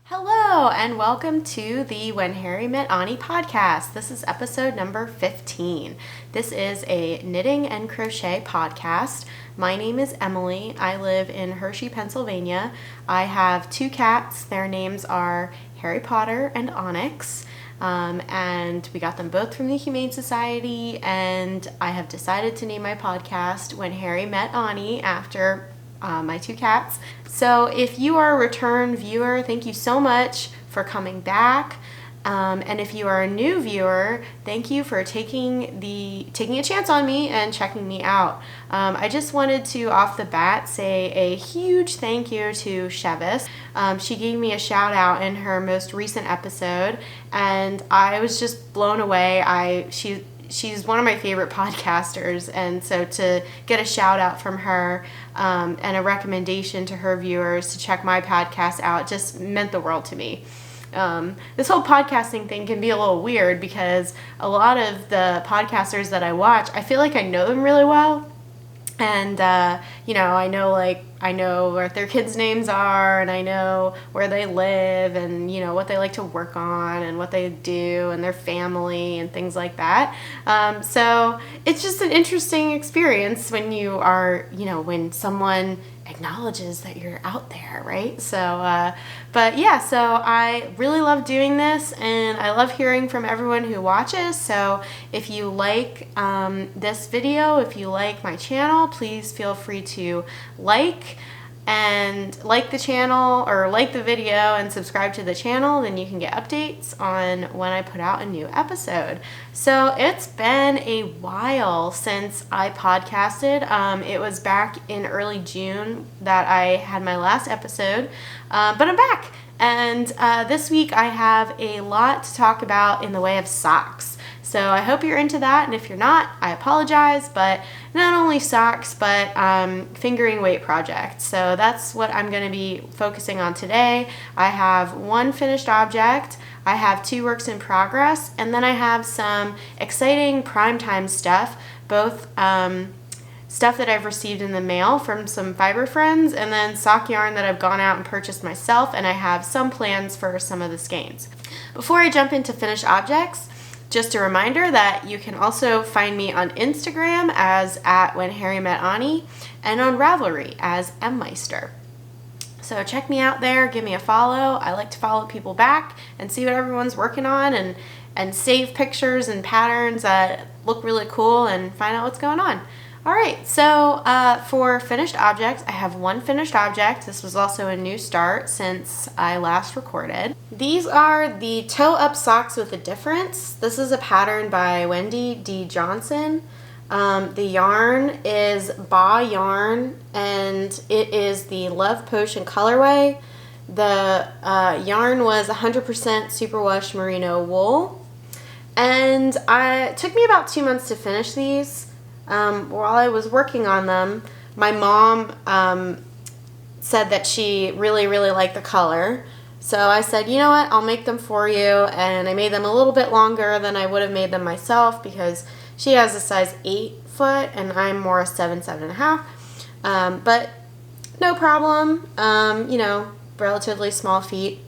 Hello and welcome to the When Harry Met Onnie podcast. This is episode number 15. This is a knitting and crochet podcast. My name is Emily. I live in Hershey, Pennsylvania. I have two cats. Their names are Harry Potter and Onyx. And we got them both from the Humane Society, and I have decided to name my podcast When Harry Met Onnie after my two cats. So if you are a return viewer, thank you so much for coming back. And if you are a new viewer, thank you for taking a chance on me and checking me out. I just wanted to, off the bat, say a huge thank you to Chevis. She gave me a shout out in her most recent episode, and I was just blown away. She's one of my favorite podcasters, and so to get a shout out from her and a recommendation to her viewers to check my podcast out just meant the world to me. This whole podcasting thing can be a little weird because a lot of the podcasters that I watch, I feel like I know them really well. And, I know what their kids' names are, and I know where they live, and, what they like to work on, and what they do, and their family, and things like that. So it's just an interesting experience when you are, when someone acknowledges that you're out there, right? So I really love doing this, and I love hearing from everyone who watches. So if you like this video, if you like my channel, please feel free to like the channel, or like the video and subscribe to the channel. Then you can get updates on when I put out a new episode. So it's been a while since I podcasted. It was back in early June that I had my last episode, but I'm back. And this week I have a lot to talk about in the way of socks. So I hope you're into that, and if you're not, I apologize, but not only socks, but fingering weight projects. So that's what I'm going to be focusing on today. I have one finished object, I have two works in progress, and then I have some exciting primetime stuff, both stuff that I've received in the mail from some fiber friends, and then sock yarn that I've gone out and purchased myself, and I have some plans for some of the skeins. Before I jump into finished objects, just a reminder that you can also find me on Instagram as @WhenHarryMetOnnie and on Ravelry as Mmeister. So check me out there, give me a follow. I like to follow people back and see what everyone's working on, and save pictures and patterns that look really cool and find out what's going on. All right, so for finished objects, I have one finished object. This was also a new start since I last recorded. These are the toe-up socks with a difference. This is a pattern by Wendy D. Johnson. The yarn is Baah yarn, and it is the Love Potion colorway. The yarn was 100% Superwash Merino wool, and it took me about 2 months to finish these. While I was working on them, my mom said that she really, really liked the color. So I said, you know what, I'll make them for you. And I made them a little bit longer than I would have made them myself because she has a size 8 foot and I'm more a 7, 7.5. But no problem, relatively small feet.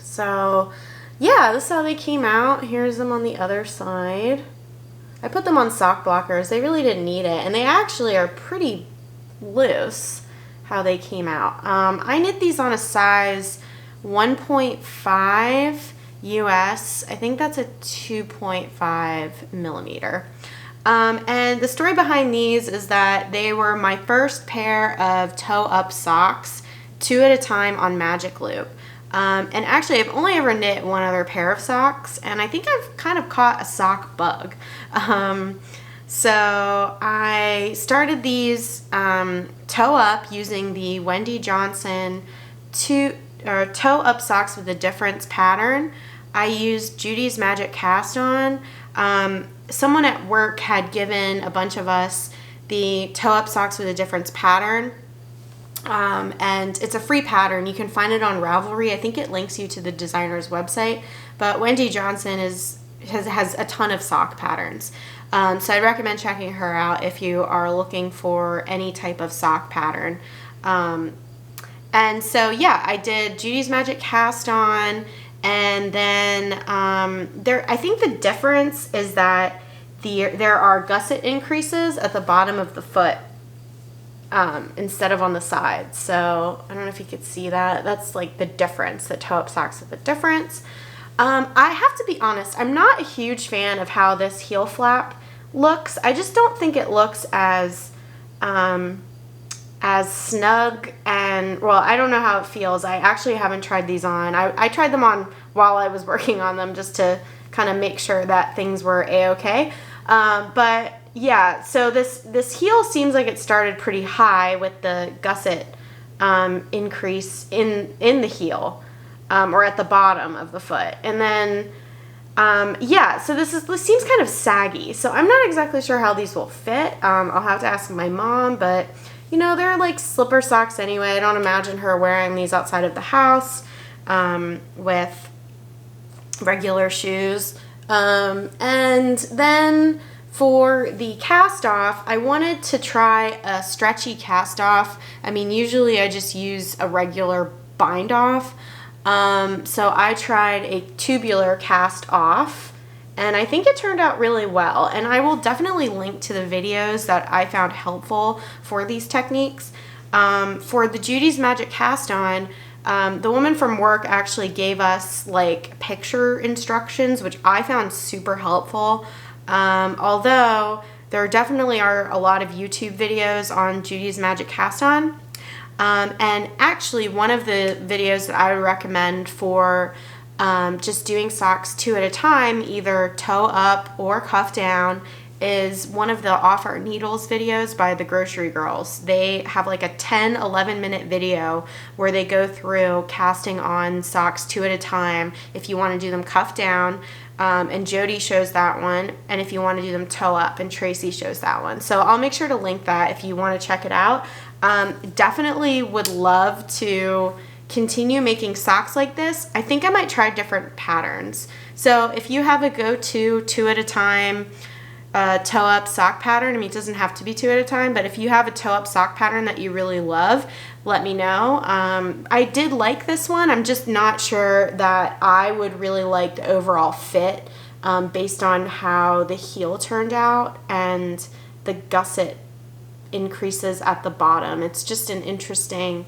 So yeah, this is how they came out. Here's them on the other side. I put them on sock blockers. They really didn't need it, and they actually are pretty loose how they came out. I knit these on a size 1.5 US. I think that's a 2.5 millimeter. And the story behind these is that they were my first pair of toe-up socks, 2 at a time on Magic Loop. And actually, I've only ever knit one other pair of socks, and I think I've kind of caught a sock bug. So I started these toe-up using the Wendy Johnson toe-up socks with a difference pattern. I used Judy's Magic Cast-On. Someone at work had given a bunch of us the toe-up socks with a difference pattern. And it's a free pattern. You can find it on Ravelry. I think it links you to the designer's website. But Wendy Johnson has a ton of sock patterns. So I'd recommend checking her out if you are looking for any type of sock pattern. And so yeah, I did Judy's Magic Cast On, and then I think the difference is that there are gusset increases at the bottom of the foot instead of on the sides. So I don't know if you could see that. That's like the difference. The toe-up socks are the difference. I have to be honest, I'm not a huge fan of how this heel flap looks. I just don't think it looks as snug, and well, I don't know how it feels. I actually haven't tried these on. I tried them on while I was working on them just to kind of make sure that things were a-okay. But yeah, so this heel seems like it started pretty high with the gusset increase in the heel, or at the bottom of the foot. And then yeah, so this seems kind of saggy. So I'm not exactly sure how these will fit. I'll have to ask my mom, but you know, they're like slipper socks anyway. I don't imagine her wearing these outside of the house with regular shoes. And then for the cast off, I wanted to try a stretchy cast off. I mean, usually I just use a regular bind off. So I tried a tubular cast off, and I think it turned out really well. And I will definitely link to the videos that I found helpful for these techniques. For the Judy's Magic Cast On, the woman from work actually gave us like picture instructions, which I found super helpful. Although there definitely are a lot of YouTube videos on Judy's Magic Cast On. And actually one of the videos that I would recommend for just doing socks 2 at a time, either toe up or cuff down, is one of the Off Our Needles videos by the Grocery Girls. They have like a 10-11 minute video where they go through casting on socks 2 at a time if you want to do them cuff down, and Jody shows that one, and if you want to do them toe up, and Tracy shows that one. So I'll make sure to link that if you want to check it out. Definitely would love to continue making socks like this. I think I might try different patterns. So if you have a go-to 2 at a time toe up sock pattern, I mean, it doesn't have to be 2 at a time, but if you have a toe up sock pattern that you really love, let me know. I did like this one. I'm just not sure that I would really like the overall fit based on how the heel turned out and the gusset increases at the bottom. It's just an interesting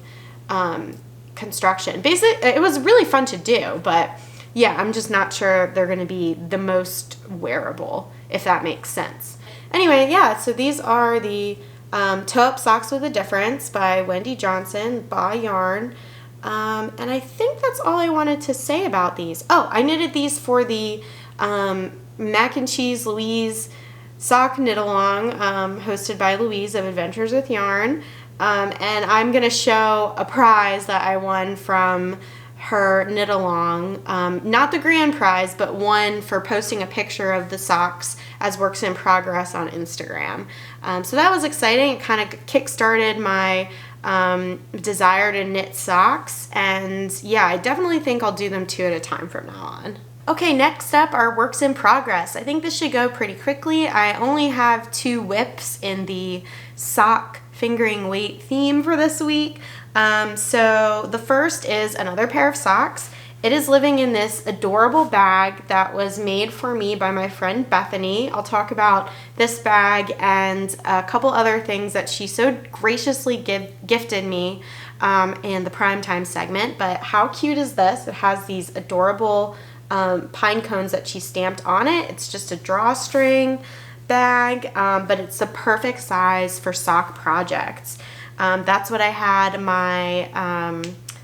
construction. Basically, it was really fun to do, but yeah, I'm just not sure they're going to be the most wearable, if that makes sense. Anyway, yeah, so these are the Toe-Up Socks with a Difference by Wendy Johnson, Baah yarn. And I think that's all I wanted to say about these. Oh, I knitted these for the Mac and Cheese Louise sock knit along, hosted by Louise of Adventures with Yarn. And I'm going to show a prize that I won from her knit along. Not the grand prize, but one for posting a picture of the socks as works in progress on Instagram. So that was exciting. It kind of kick-started my desire to knit socks. And yeah, I definitely think I'll do them 2 at a time from now on. Okay, next up are works in progress. I think this should go pretty quickly. I only have 2 whips in the sock fingering weight theme for this week. So the first is another pair of socks. It is living in this adorable bag that was made for me by my friend Bethany. I'll talk about this bag and a couple other things that she so graciously gifted me in the primetime segment. But how cute is this? It has these adorable pine cones that she stamped on it. It's just a drawstring bag, but it's the perfect size for sock projects. That's what I had my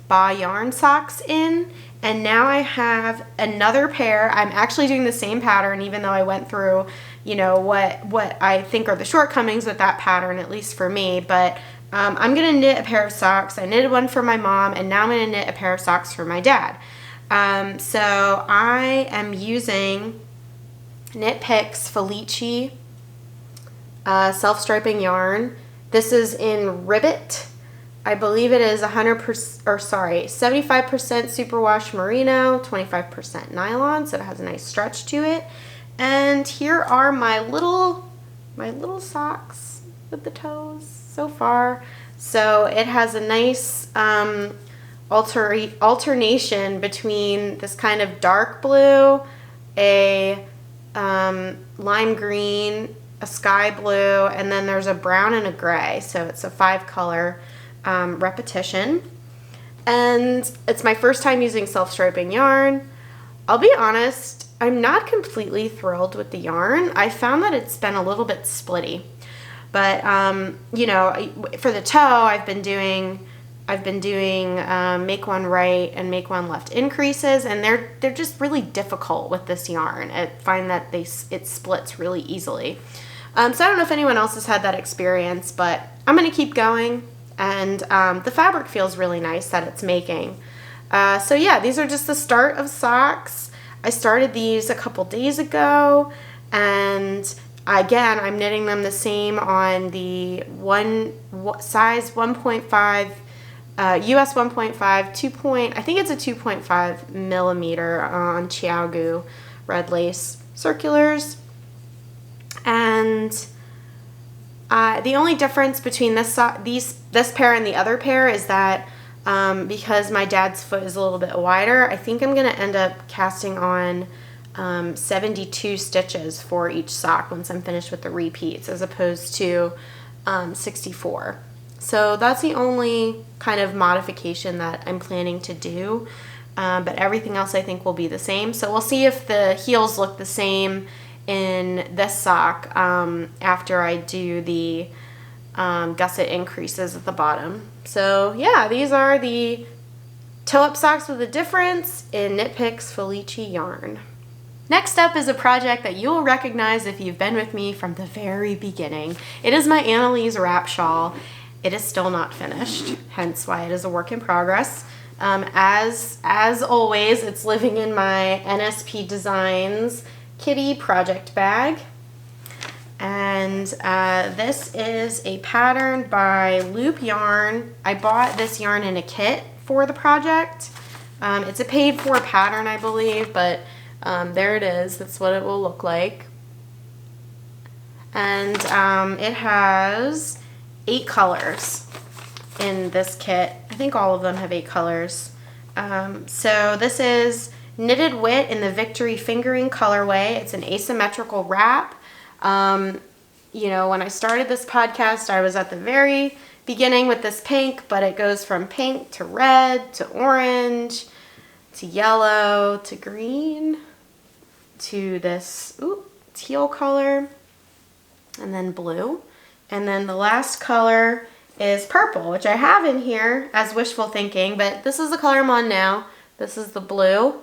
Baah yarn socks in, and now I have another pair. I'm actually doing the same pattern, even though I went through, you know, what I think are the shortcomings with that pattern, at least for me. But I'm gonna knit a pair of socks. I knitted one for my mom, and now I'm gonna knit a pair of socks for my dad. So I am using Knit Picks Felici self-striping yarn. This is in Ribbit. I believe it is 75% Superwash Merino, 25% Nylon, so it has a nice stretch to it. And here are my little socks with the toes so far. So it has a nice alternation between this kind of dark blue, a lime green, a sky blue, and then there's a brown and a gray. So it's a 5-color repetition. And it's my first time using self-striping yarn. I'll be honest, I'm not completely thrilled with the yarn. I found that it's been a little bit splitty. But, you know, for the toe, I've been doing make one right and make one left increases, and they're just really difficult with this yarn. I find that it splits really easily. So I don't know if anyone else has had that experience, but I'm going to keep going, and the fabric feels really nice that it's making. So yeah, these are just the start of socks. I started these a couple days ago, and again, I'm knitting them the same on the size 1.5, US 1.5, 2 point, I think it's a 2.5 millimeter on Chiaogu red lace circulars. And the only difference between this pair and the other pair is that because my dad's foot is a little bit wider, I think I'm going to end up casting on 72 stitches for each sock once I'm finished with the repeats, as opposed to 64. So that's the only kind of modification that I'm planning to do, but everything else I think will be the same. So we'll see if the heels look the same in this sock after I do the gusset increases at the bottom. So yeah, these are the toe-up socks with a difference in Knit Picks Felici yarn. Next up is a project that you will recognize if you've been with me from the very beginning. It is my Annalise wrap shawl. It is still not finished, hence why it is a work in progress. As always, it's living in my NSP Designs kitty project bag. And this is a pattern by Loop Yarn. I bought this yarn in a kit for the project. It's a paid for pattern, I believe, but there it is. That's what it will look like. And it has 8 colors in this kit. I think all of them have 8 colors. So this is Knitted Wit in the Victory Fingering colorway. It's an asymmetrical wrap. You know, when I started this podcast, I was at the very beginning with this pink, but it goes from pink to red to orange to yellow to green to this teal color, and then blue. And then the last color is purple, which I have in here as wishful thinking, but this is the color I'm on now. This is the blue,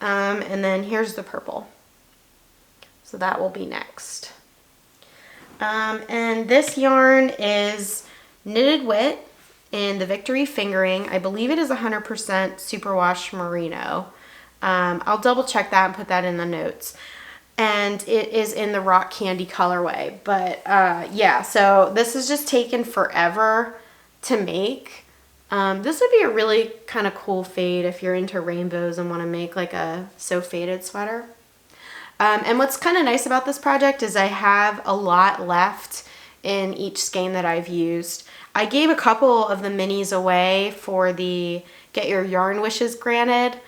and then here's the purple. So that will be next. And this yarn is Knitted Wit in the Victory Fingering. I believe it is 100% Superwash Merino. I'll double check that and put that in the notes. And it is in the Rock Candy colorway. But yeah, so this has just taken forever to make. This would be a really kind of cool fade if you're into rainbows and want to make like a So Faded sweater. And what's kind of nice about this project is I have a lot left in each skein that I've used. I gave a couple of the minis away for the Get Your Yarn Wishes Granted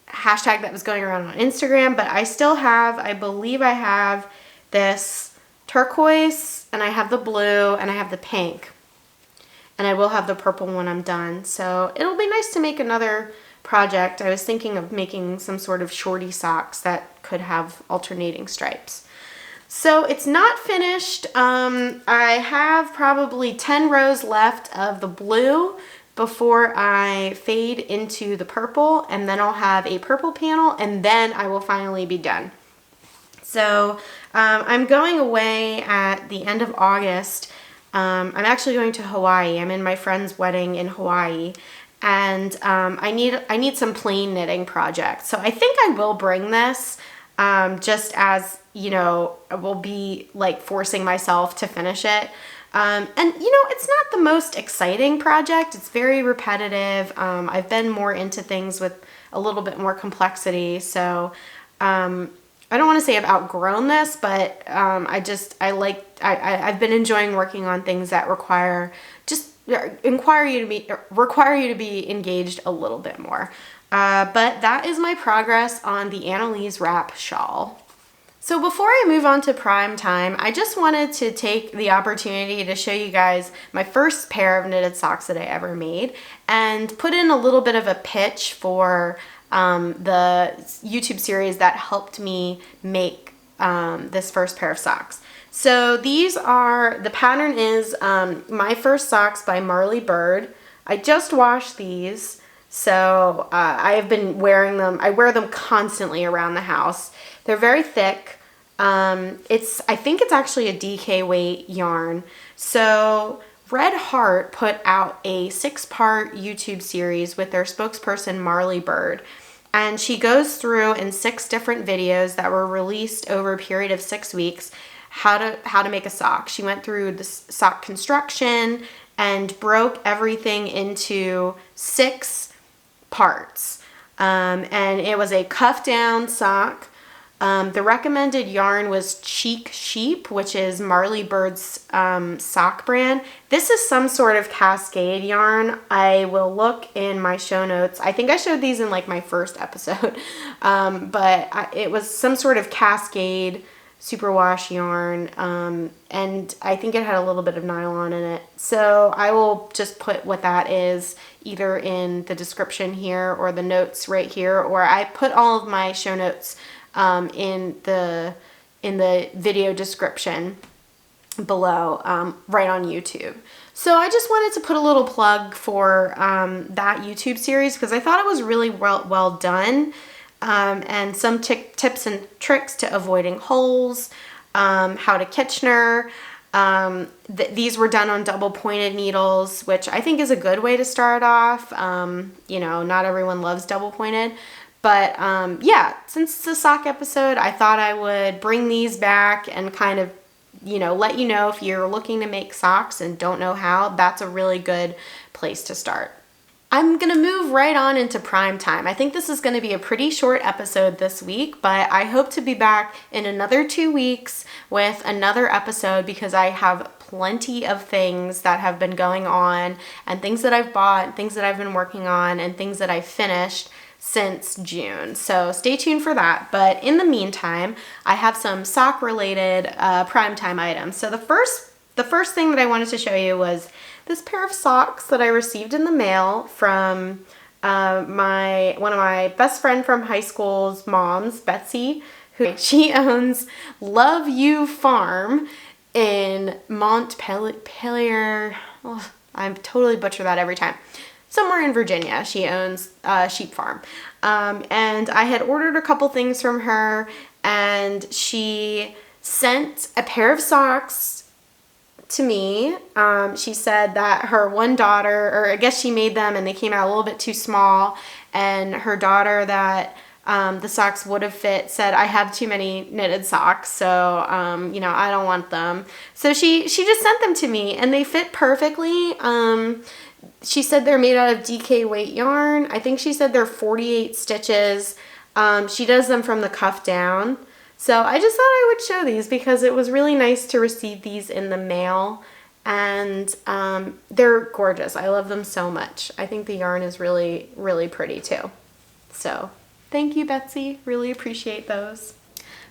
hashtag that was going around on Instagram, but I still have, I believe I have this turquoise, and I have the blue, and I have the pink. And I will have the purple when I'm done. So it'll be nice to make another project. I was thinking of making some sort of shorty socks that could have alternating stripes. So it's not finished. I have probably 10 rows left of the blue before I fade into the purple, and then I'll have a purple panel, and then I will finally be done. So I'm going away at the end of August. I'm actually going to Hawaii. I'm in my friend's wedding in Hawaii, and I need some plain knitting projects. So I think I will bring this just as, you know, I will be like forcing myself to finish it. And you know, it's not the most exciting project. It's very repetitive. I've been more into things with a little bit more complexity. So I don't want to say I've outgrown this, but I've been enjoying working on things that require you to be engaged a little bit more. But that is my progress on the Annalise wrap shawl. So before I move on to prime time, I just wanted to take the opportunity to show you guys my first pair of knitted socks that I ever made and put in a little bit of a pitch for the YouTube series that helped me make this first pair of socks. So the pattern is My First Socks by Marley Bird. I just washed these, so I have been wearing them. I wear them constantly around the house. They're very thick. I think it's actually a DK weight yarn. So Red Heart put out a 6-part YouTube series with their spokesperson Marley Bird, and she goes through in 6 different videos that were released over a period of 6 weeks how to make a sock. She went through the sock construction and broke everything into 6 parts, and it was a cuff down sock. The recommended yarn was Cheek Sheep, which is Marley Bird's sock brand. This is some sort of Cascade yarn. I will look in my show notes. I think I showed these in like my first episode, but it was some sort of Cascade superwash yarn, and I think it had a little bit of nylon in it. So I will just put what that is either in the description here or the notes right here, or I put all of my show notes in the video description below, right on YouTube. So I just wanted to put a little plug for that YouTube series because I thought it was really well done, and some tips and tricks to avoiding holes, how to Kitchener. These were done on double pointed needles, which I think is a good way to start off. You know, not everyone loves double pointed. But yeah, since it's a sock episode, I thought I would bring these back and kind of, you know, let you know if you're looking to make socks and don't know how, that's a really good place to start. I'm going to move right on into prime time. I think this is going to be a pretty short episode this week, but I hope to be back in another 2 weeks with another episode because I have plenty of things that have been going on and things that I've bought, things that I've been working on, and things that I've finished since June. So stay tuned for that. But in the meantime, I have some sock related primetime items. So the first thing that I wanted to show you was this pair of socks that I received in the mail from one of my best friend from high school's moms, Betsy, who she owns Love You Farm in Montpelier. Oh, I totally butcher that every time. Somewhere in Virginia. She owns a sheep farm. And I had ordered a couple things from her, and she sent a pair of socks to me. She said that her one daughter, or I guess she made them and they came out a little bit too small, and her daughter that the socks would have fit said, I have too many knitted socks, so you know, I don't want them. So she just sent them to me, and they fit perfectly. She said they're made out of DK weight yarn. I think she said they're 48 stitches. She does them from the cuff down. So I just thought I would show these because it was really nice to receive these in the mail. And they're gorgeous. I love them so much. I think the yarn is really, really pretty too. So thank you, Betsy. Really appreciate those.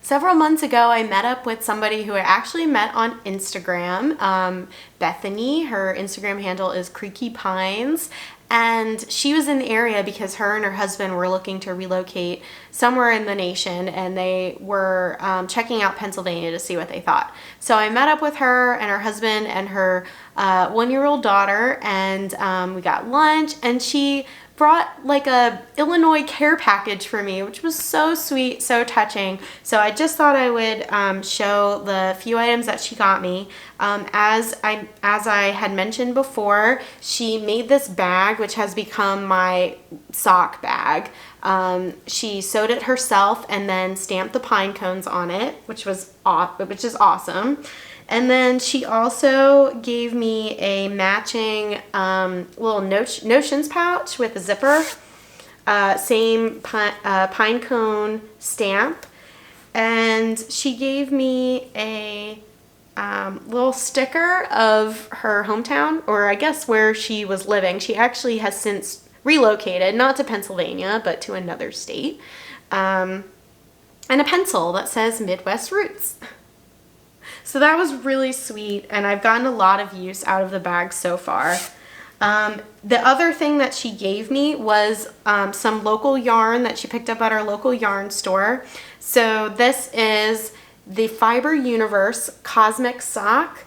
Several months ago, I met up with somebody who I actually met on Instagram, Bethany. Her Instagram handle is Creaky Pines, and she was in the area because her and her husband were looking to relocate somewhere in the nation, and they were checking out Pennsylvania to see what they thought. So I met up with her and her husband and her 1-year-old daughter, and we got lunch, and she brought like a Illinois care package for me, which was so sweet, so touching. So I just thought I would show the few items that she got me. As I had mentioned before, she made this bag, which has become my sock bag. She sewed it herself and then stamped the pine cones on it, which is awesome. And then she also gave me a matching little notions pouch with a zipper, same pine cone stamp. and she gave me a little sticker of her hometown, or I guess where she was living. She actually has since relocated, not to Pennsylvania, but to another state. And a pencil that says Midwest Roots. So that was really sweet, and I've gotten a lot of use out of the bag so far. The other thing that she gave me was some local yarn that she picked up at our local yarn store. So this is the Fiber Universe Cosmic Sock.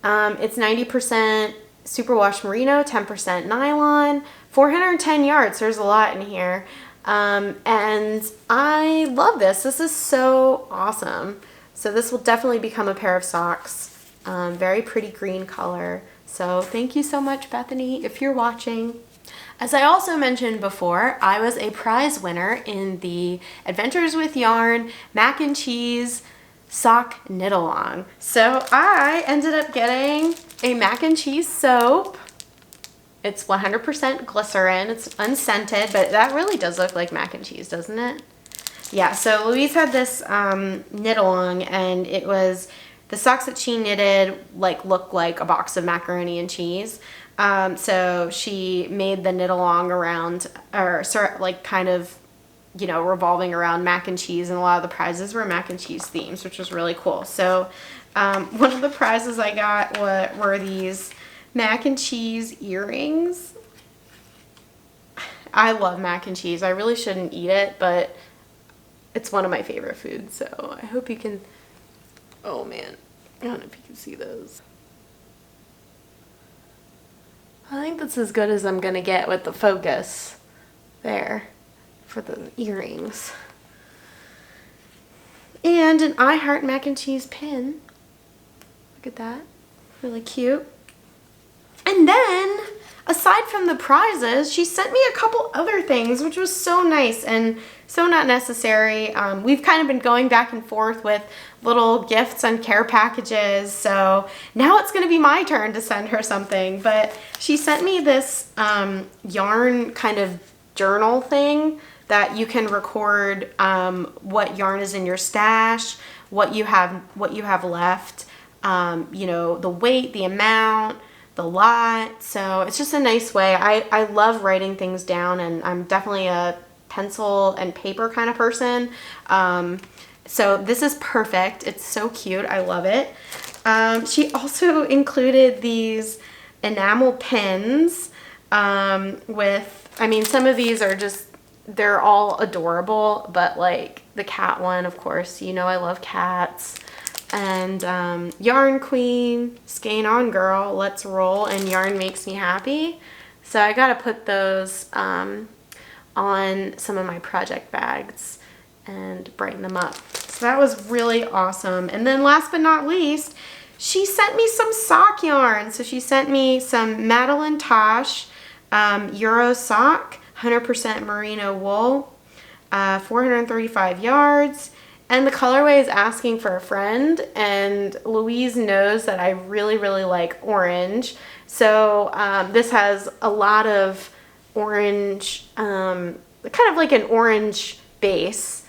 It's 90% Superwash Merino, 10% Nylon, 410 yards. There's a lot in here. And I love this. This is so awesome. So this will definitely become a pair of socks. Very pretty green color. So thank you so much, Bethany, if you're watching. As I also mentioned before, I was a prize winner in the Adventures with Yarn Mac and Cheese sock knit along. So I ended up getting a mac and cheese soap. It's 100% glycerin. It's unscented, but that really does look like mac and cheese, doesn't it? Yeah, so Louise had this knit along, and it was the socks that she knitted look like a box of macaroni and cheese. So she made the knit along around, or sort of kind of, you know, revolving around mac and cheese, and a lot of the prizes were mac and cheese themes, which was really cool. So one of the prizes I got were these mac and cheese earrings. I love mac and cheese. I really shouldn't eat it, but it's one of my favorite foods, so I hope you can, oh man, I don't know if you can see those. I think that's as good as I'm gonna get with the focus there for the earrings. And an I Heart Mac and Cheese pin. Look at that, really cute. And then, aside from the prizes, she sent me a couple other things, which was so nice and so not necessary. We've kind of been going back and forth with little gifts and care packages, so now it's going to be my turn to send her something. But she sent me this yarn kind of journal thing that you can record what yarn is in your stash, what you have left, you know, the weight, the amount, the lot. So it's just a nice way. I love writing things down, and I'm definitely a pencil and paper kind of person. So this is perfect. It's so cute. I love it. She also included these enamel pins with, I mean, some of these are just, they're all adorable, but like the cat one, of course, you know I love cats. And Yarn Queen, Skein On Girl, Let's Roll, and Yarn Makes Me Happy. So I gotta put those on some of my project bags and brighten them up. So that was really awesome. And then last but not least, she sent me some sock yarn. So she sent me some Madeline Tosh Euro sock, 100% merino wool, 435 yards. And the colorway is Asking for a Friend, and Louise knows that I really, really like orange. So this has a lot of orange, kind of like an orange base,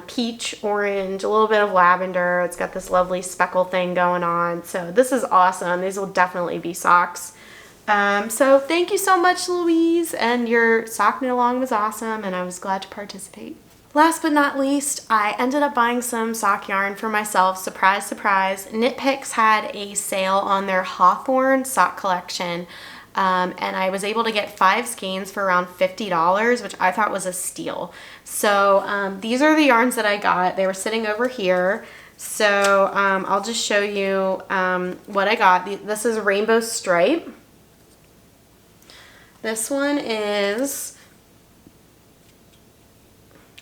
peach orange, a little bit of lavender. It's got this lovely speckle thing going on. So this is awesome. These will definitely be socks. So thank you so much, Louise, and your sock knit along was awesome, and I was glad to participate. Last but not least, I ended up buying some sock yarn for myself. Surprise, surprise. Knit Picks had a sale on their Hawthorne sock collection, and I was able to get 5 skeins for around $50, which I thought was a steal. So these are the yarns that I got. They were sitting over here. So I'll just show you what I got. This is Rainbow Stripe. This one is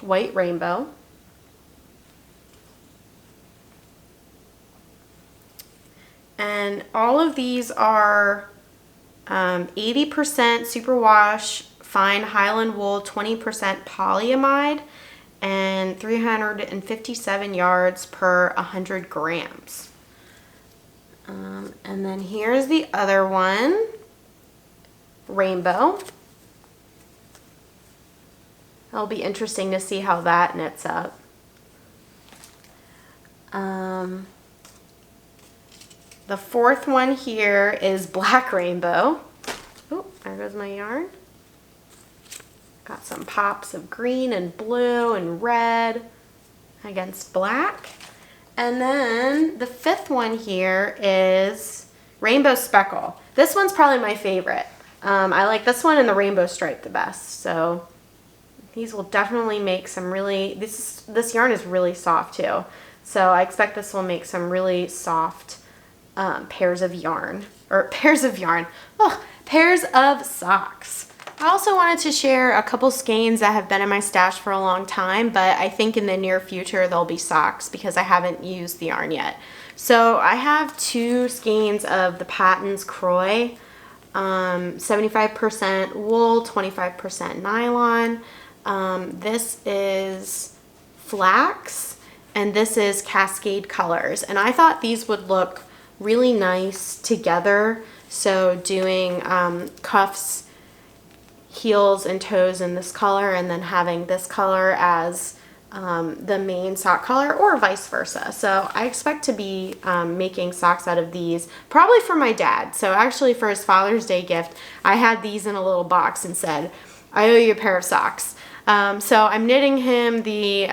White Rainbow. And all of these are 80% Superwash Fine Highland Wool, 20% polyamide, and 357 yards per 100 grams. And then here's the other one, Rainbow. It'll be interesting to see how that knits up. The fourth one here is Black Rainbow. Oh, there goes my yarn. Got some pops of green and blue and red against black. And then the fifth one here is Rainbow Speckle. This one's probably my favorite. I like this one and the Rainbow Stripe the best. So these will definitely make some really, this yarn is really soft too. So I expect this will make some really soft pairs of socks. I also wanted to share a couple skeins that have been in my stash for a long time, but I think in the near future they'll be socks because I haven't used the yarn yet. So I have two skeins of the Patton's Crochet, 75% wool, 25% nylon. This is flax and this is Cascade colors, and I thought these would look really nice together. So doing cuffs, heels and toes in this color, and then having this color as the main sock color, or vice versa. So I expect to be making socks out of these, probably for my dad. So actually for his Father's Day gift, I had these in a little box and said, I owe you a pair of socks. So I'm knitting him the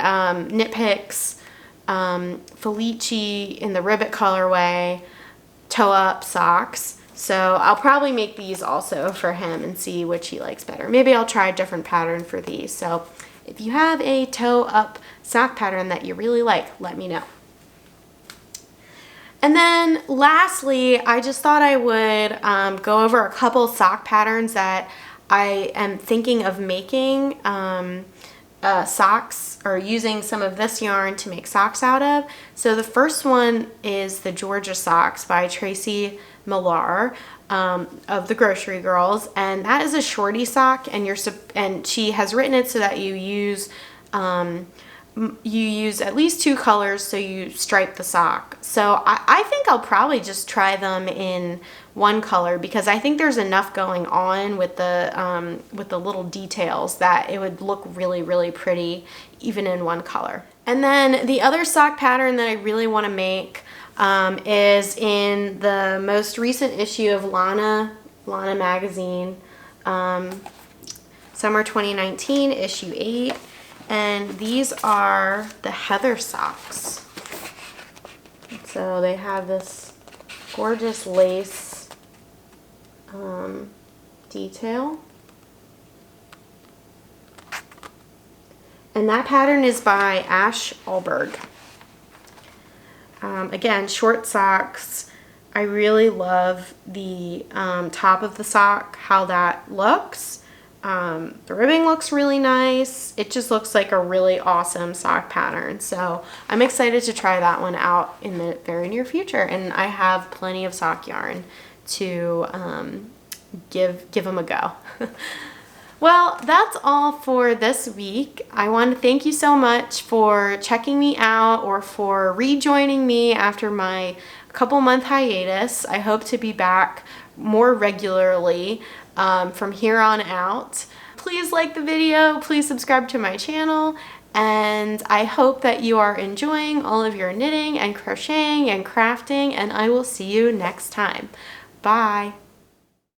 Knit Picks Felici in the Ribbit colorway toe up socks. So I'll probably make these also for him and see which he likes better. Maybe I'll try a different pattern for these. So if you have a toe up sock pattern that you really like, let me know. And then lastly, I just thought I would go over a couple sock patterns that I am thinking of making socks, or using some of this yarn to make socks out of. So the first one is the Georgia Socks by Tracy Millar of the Grocery Girls, and that is a shorty sock, and she has written it so that you use at least two colors, so you stripe the sock. So I think I'll probably just try them in one color because I think there's enough going on with the little details that it would look really, really pretty even in one color. And then the other sock pattern that I really want to make is in the most recent issue of Lana magazine, Summer 2019, issue 8. And these are the Heather socks. So they have this gorgeous lace detail. And that pattern is by Ash Alberg. Again, short socks. I really love the top of the sock, how that looks. The ribbing looks really nice. It just looks like a really awesome sock pattern. So I'm excited to try that one out in the very near future. And I have plenty of sock yarn to give them a go. Well, that's all for this week. I want to thank you so much for checking me out or for rejoining me after my couple-month hiatus. I hope to be back more regularly from here on out. Please like the video, please subscribe to my channel, and I hope that you are enjoying all of your knitting and crocheting and crafting, and I will see you next time. Bye!